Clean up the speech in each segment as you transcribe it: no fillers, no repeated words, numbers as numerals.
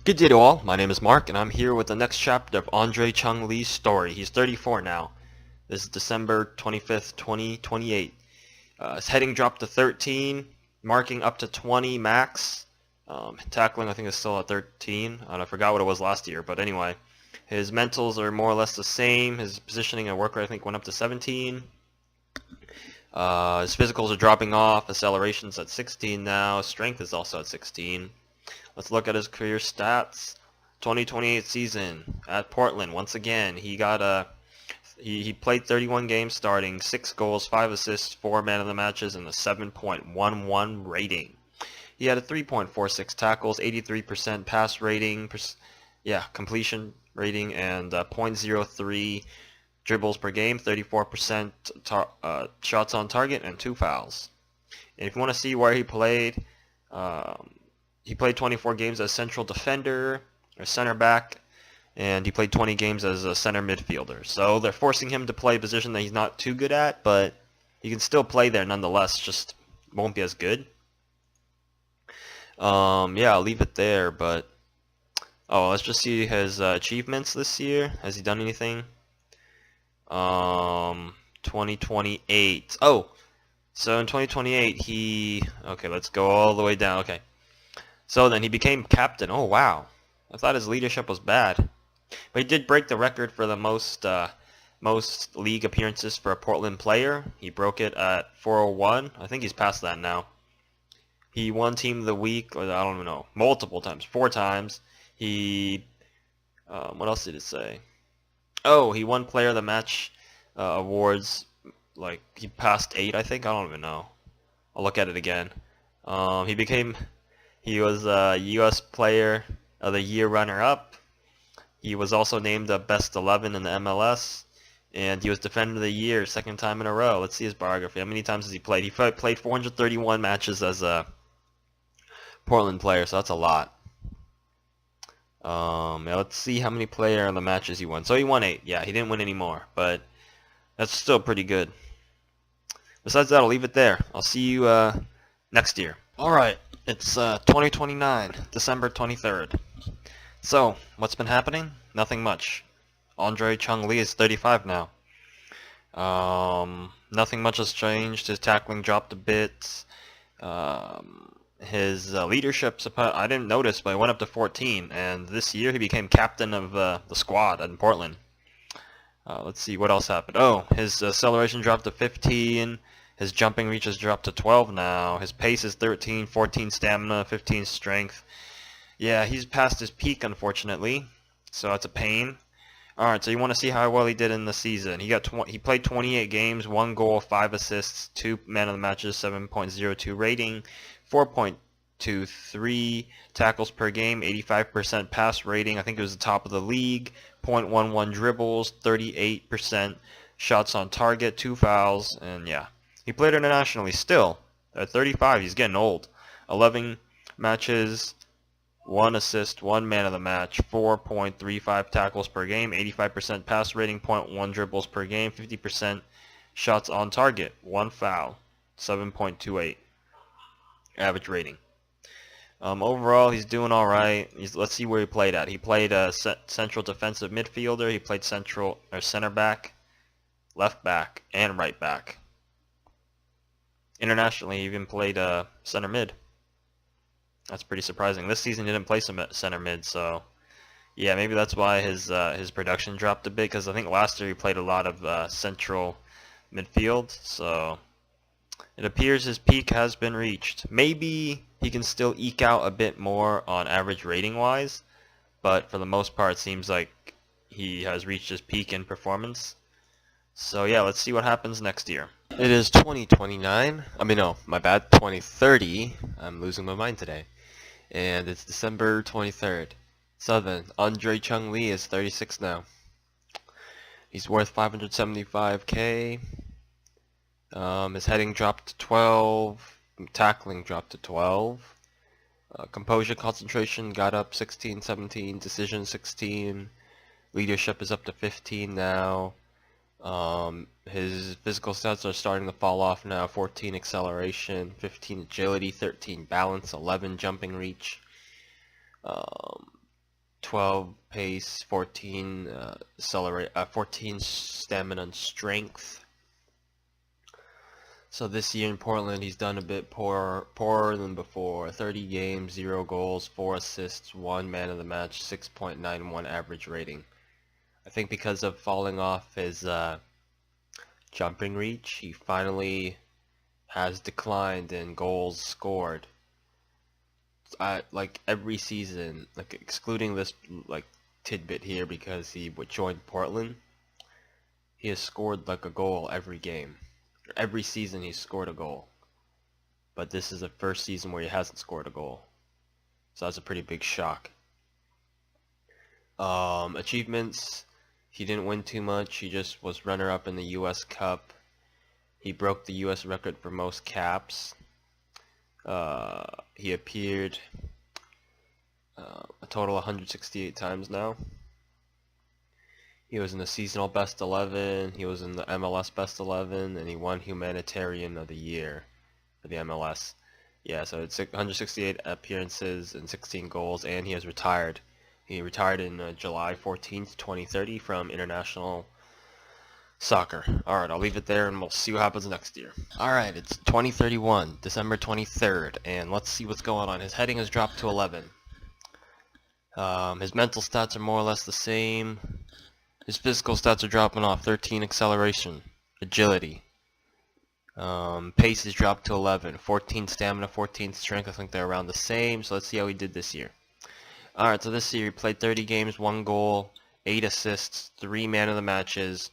Good day to all, my name is Mark and I'm here with the next chapter of Andre Chung-Li's story. He's 34 now. This is December 25th, 2028. His heading dropped to 13, marking up to 20 max. Tackling I think is still at 13, and I forgot what it was last year, but anyway. His mentals are more or less the same. His positioning and work rate I think went up to 17. His physicals are dropping off, acceleration's at 16 now, strength is also at 16. Let's look at his career stats. 2028 season at Portland. Once again, he played 31 games starting, 6 goals, 5 assists, 4 man of the matches, and a 7.11 rating. He had a 3.46 tackles, 83% pass rating, completion rating, and .03 dribbles per game, 34% shots on target, and 2 fouls. And if you want to see where he played 24 games as central defender or center back, and he played 20 games as a center midfielder. So they're forcing him to play a position that he's not too good at, but he can still play there nonetheless, just won't be as good. I'll leave it there, but let's just see his achievements this year. Has he done anything? 2028. So in 2028 let's go all the way down. Okay. So then he became captain. Oh wow. I thought his leadership was bad. But he did break the record for the most league appearances for a Portland player. He broke it at 401. I think he's past that now. He won Team of the Week, or I don't even know, multiple times, 4 times. He, what else did it say? Oh, he won Player of the Match awards. Like he passed 8, I think. I don't even know. I'll look at it again. He was U.S. Player of the Year runner-up. He was also named the best 11 in the MLS, and he was Defender of the Year 2nd time in a row. Let's see his biography. How many times has he played? He played 431 matches as a Portland player, so that's a lot. Let's see how many player of the matches he won. So he won 8. Yeah, he didn't win any more, but that's still pretty good. Besides that, I'll leave it there. I'll see you next year. Alright, it's 2029, December 23rd. So, what's been happening? Nothing much. Andre Chung-Li is 35 now. Nothing much has changed. His tackling dropped a bit. His leadership, I didn't notice, but it went up to 14. And this year he became captain of the squad in Portland. Let's see, what else happened? Oh, his acceleration dropped to 15. His jumping reach has dropped to 12 now. His pace is 13, 14 stamina, 15 strength. Yeah, he's past his peak, unfortunately. So that's a pain. Alright, so you want to see how well he did in the season. He played 28 games, 1 goal, 5 assists, 2 man of the matches, 7.02 rating, 4.23 tackles per game, 85% pass rating. I think it was the top of the league. 0.11 dribbles, 38% shots on target, 2 fouls, and yeah. He played internationally still. At 35, he's getting old. 11 matches, 1 assist, 1 man of the match, 4.35 tackles per game, 85% pass rating, 0.1 dribbles per game, 50% shots on target, 1 foul, 7.28 average rating. Overall, he's doing all right. Let's see where he played at. He played central defensive midfielder. He played center back, left back, and right back. Internationally, he even played center mid. That's pretty surprising. This season he didn't play some center mid, so yeah, maybe that's why his production dropped a bit, because I think last year he played a lot of central midfield, so it appears his peak has been reached. Maybe he can still eke out a bit more on average rating wise, but for the most part it seems like he has reached his peak in performance. So yeah, let's see what happens next year. It is 2029. I mean, no, my bad, 2030. I'm losing my mind today. And it's December 23rd. So then, Andre Chung-Li is 36 now. He's worth 575k. His heading dropped to 12. Tackling dropped to 12. Composure, concentration got up 16, 17. Decision 16. Leadership is up to 15 now. His physical stats are starting to fall off now. 14 acceleration, 15 agility, 13 balance, 11 jumping reach. 12 pace, 14 14 stamina and strength. So this year in Portland, he's done a bit poorer than before. 30 games, 0 goals, 4 assists, 1 man of the match, 6.91 average rating. I think because of falling off his jumping reach, he finally has declined in goals scored. Like every season, like excluding this like tidbit here because he would join Portland, he has scored like a goal every game. Every season he's scored a goal. But this is the first season where he hasn't scored a goal. So that's a pretty big shock. Achievements, he didn't win too much. He just was runner-up in the U.S. Cup. He broke the U.S. record for most caps. He appeared a total 168 times now. He was in the seasonal best 11, he was in the MLS best 11, and he won Humanitarian of the Year for the MLS. Yeah, so it's 168 appearances and 16 goals, and he has retired. He retired in July 14th, 2030 from international soccer. Alright, I'll leave it there and we'll see what happens next year. Alright, it's 2031, December 23rd, and let's see what's going on. His heading has dropped to 11. His mental stats are more or less the same. His physical stats are dropping off. 13 acceleration, agility. Pace has dropped to 11. 14 stamina, 14 strength. I think they're around the same. So let's see how he did this year. Alright, so this year he played 30 games, 1 goal, 8 assists, 3 man of the matches,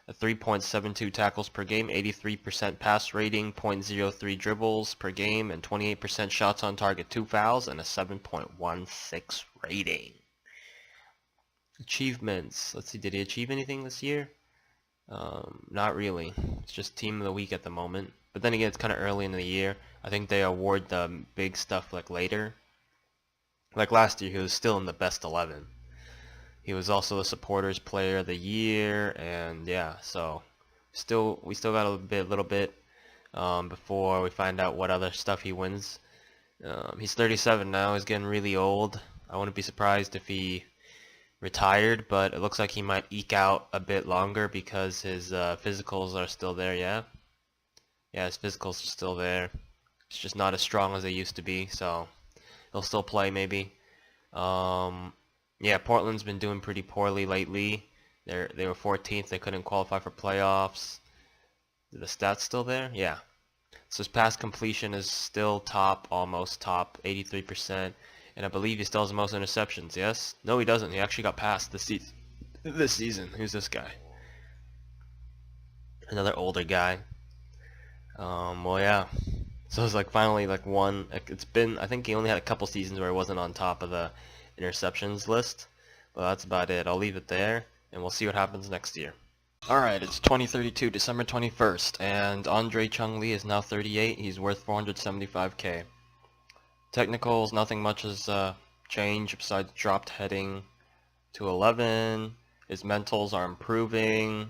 a 3.72 tackles per game, 83% pass rating, 0.03 dribbles per game, and 28% shots on target, 2 fouls, and a 7.16 rating. Achievements. Let's see, did he achieve anything this year? Not really. It's just team of the week at the moment. But then again, it's kind of early in the year. I think they award the big stuff like later. Like last year, he was still in the best 11. He was also the supporters player of the year, and yeah, so we still got a little bit before we find out what other stuff he wins. He's 37 now. He's getting really old. I wouldn't be surprised if he retired, but it looks like he might eke out a bit longer because his physicals are still there. Yeah, his physicals are still there. It's just not as strong as they used to be, so he'll still play maybe. Yeah, Portland's been doing pretty poorly lately. They were 14th. They couldn't qualify for playoffs. Are the stats still there? Yeah. So his pass completion is still top, almost top, 83%. And I believe he still has the most interceptions, yes? No, he doesn't. He actually got passed this season. Who's this guy? Another older guy. Well, yeah. So it's like finally like one. It's been, I think he only had a couple seasons where he wasn't on top of the interceptions list. But that's about it. I'll leave it there, and we'll see what happens next year. Alright, it's 2032, December 21st, and Chung-Li is now 38. He's worth 475k. Technicals, nothing much has changed besides dropped heading to 11. His mentals are improving.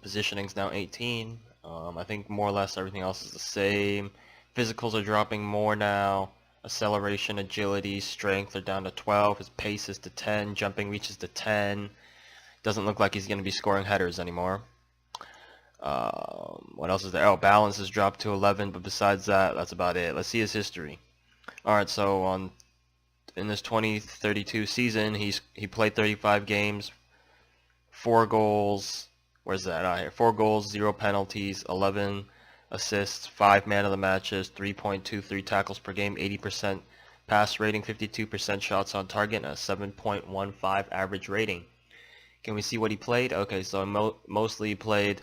Positioning's now 18. I think more or less everything else is the same. Physicals are dropping more now. Acceleration, agility, strength are down to 12. His pace is to 10. Jumping reach is to 10. Doesn't look like he's going to be scoring headers anymore. What else is there? Oh, balance has dropped to 11, but besides that, that's about it. Let's see his history. Alright, so in this 2032 season, he played 35 games, 4 goals. Where's that? Out here. 4 goals, 0 penalties, 11 assists, 5 man of the matches, 3.23 tackles per game, 80% pass rating, 52% shots on target, and a 7.15 average rating. Can we see what he played? Okay, so mostly played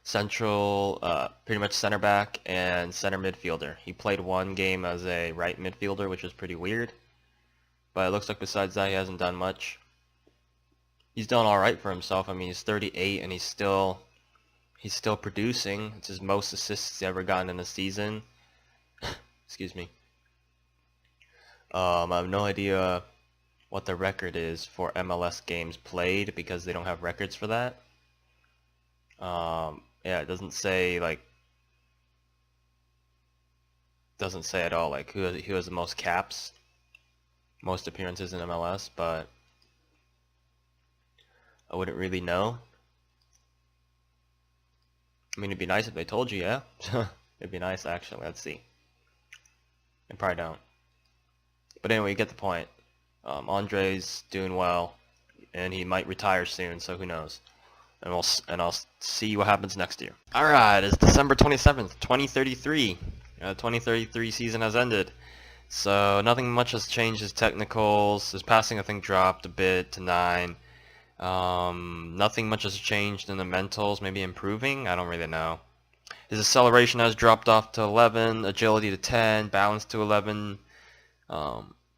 central, pretty much center back and center midfielder. He played one game as a right midfielder, which was pretty weird. But it looks like besides that, he hasn't done much. He's done all right for himself. I mean, he's 38 and he's still producing. It's his most assists he's ever gotten in a season. Excuse me. I have no idea what the record is for MLS games played because they don't have records for that. Yeah, it doesn't say at all like who has the most caps. most appearances in MLS, but I wouldn't really know. I mean, it'd be nice if they told you, yeah? It'd be nice, actually. Let's see. They probably don't. But anyway, you get the point. Andre's doing well, and he might retire soon, so who knows. And I'll see what happens next year. Alright, it's December 27th, 2033. 2033 season has ended. So nothing much has changed. His technicals, his passing I think dropped a bit to 9. Nothing much has changed in the mentals, maybe improving, I don't really know. His acceleration has dropped off to 11, agility to 10, balance to 11,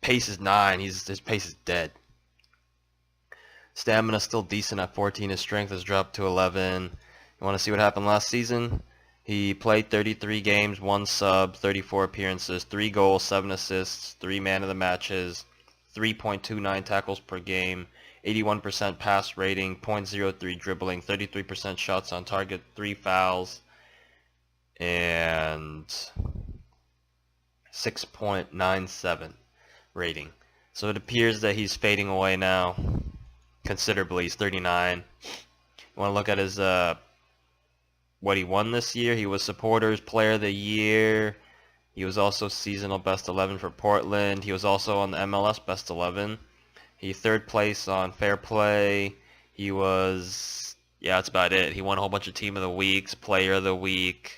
pace is 9, his pace is dead. Stamina still decent at 14, his strength has dropped to 11. You want to see what happened last season? He played 33 games, 1 sub, 34 appearances, 3 goals, 7 assists, 3 man of the matches, 3.29 tackles per game, 81% pass rating, .03 dribbling, 33% shots on target, 3 fouls, and 6.97 rating. So it appears that he's fading away now considerably. He's 39. You want to look at his what he won this year. He was Supporters Player of the Year. He was also seasonal best 11 for Portland. He was also on the MLS best 11. He 3rd place on Fair Play. He was, yeah, that's about it. He won a whole bunch of Team of the Weeks, Player of the Week.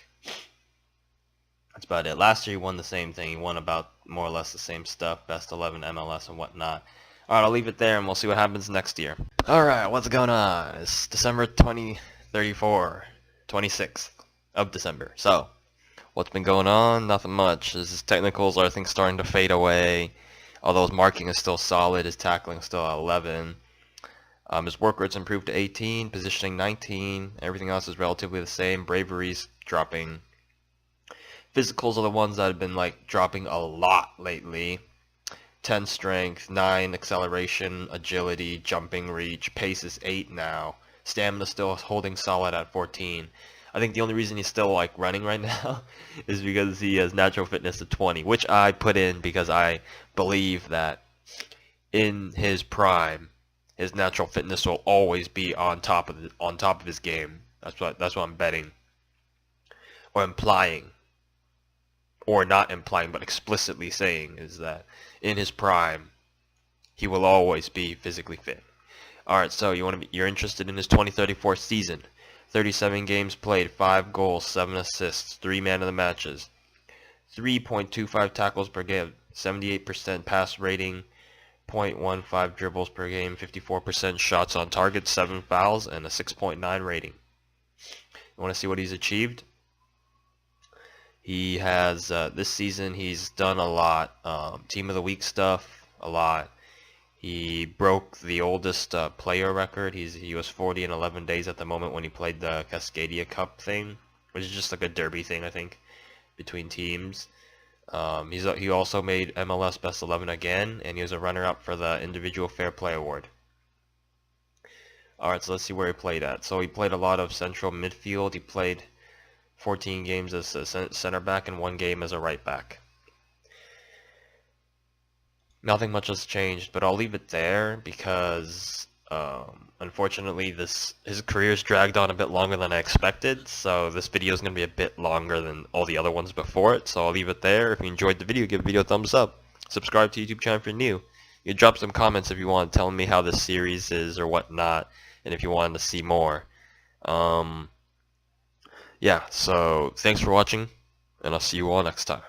That's about it. Last year he won the same thing. He won about more or less the same stuff, best 11 MLS and whatnot. Alright, I'll leave it there and we'll see what happens next year. Alright, what's going on? It's December 2034, 26th of December. So, what's been going on? Nothing much. His technicals are, I think, starting to fade away. Although his marking is still solid, his tackling is still at 11. His work rate's improved to 18, positioning 19. Everything else is relatively the same. Bravery's dropping. Physicals are the ones that have been like dropping a lot lately. 10 strength, 9 acceleration, agility, jumping reach. Pace is 8 now. Stamina still holding solid at 14. I think the only reason he's still like running right now is because he has natural fitness of 20, which I put in because I believe that in his prime, his natural fitness will always be on top of his game. That's what I'm betting, or implying, or not implying, but explicitly saying is that in his prime, he will always be physically fit. All right, so you're interested in his 2034 season. 37 games played, 5 goals, 7 assists, 3 man of the matches, 3.25 tackles per game, 78% pass rating, .15 dribbles per game, 54% shots on target, 7 fouls, and a 6.9 rating. You want to see what he's achieved? He has, this season, he's done a lot. Team of the Week stuff, a lot. He broke the oldest player record. He was 40 in 11 days at the moment when he played the Cascadia Cup thing, which is just like a derby thing, I think, between teams. He also made MLS Best 11 again, and he was a runner-up for the Individual Fair Play Award. Alright, so let's see where he played at. So he played a lot of central midfield. He played 14 games as a center back and 1 game as a right back. Nothing much has changed, but I'll leave it there because unfortunately his career's dragged on a bit longer than I expected, so this video is going to be a bit longer than all the other ones before it, so I'll leave it there. If you enjoyed the video, give the video a thumbs up. Subscribe to the YouTube channel if you're new. You can drop some comments if you want, telling me how this series is or whatnot, and if you wanted to see more. Yeah, so thanks for watching, and I'll see you all next time.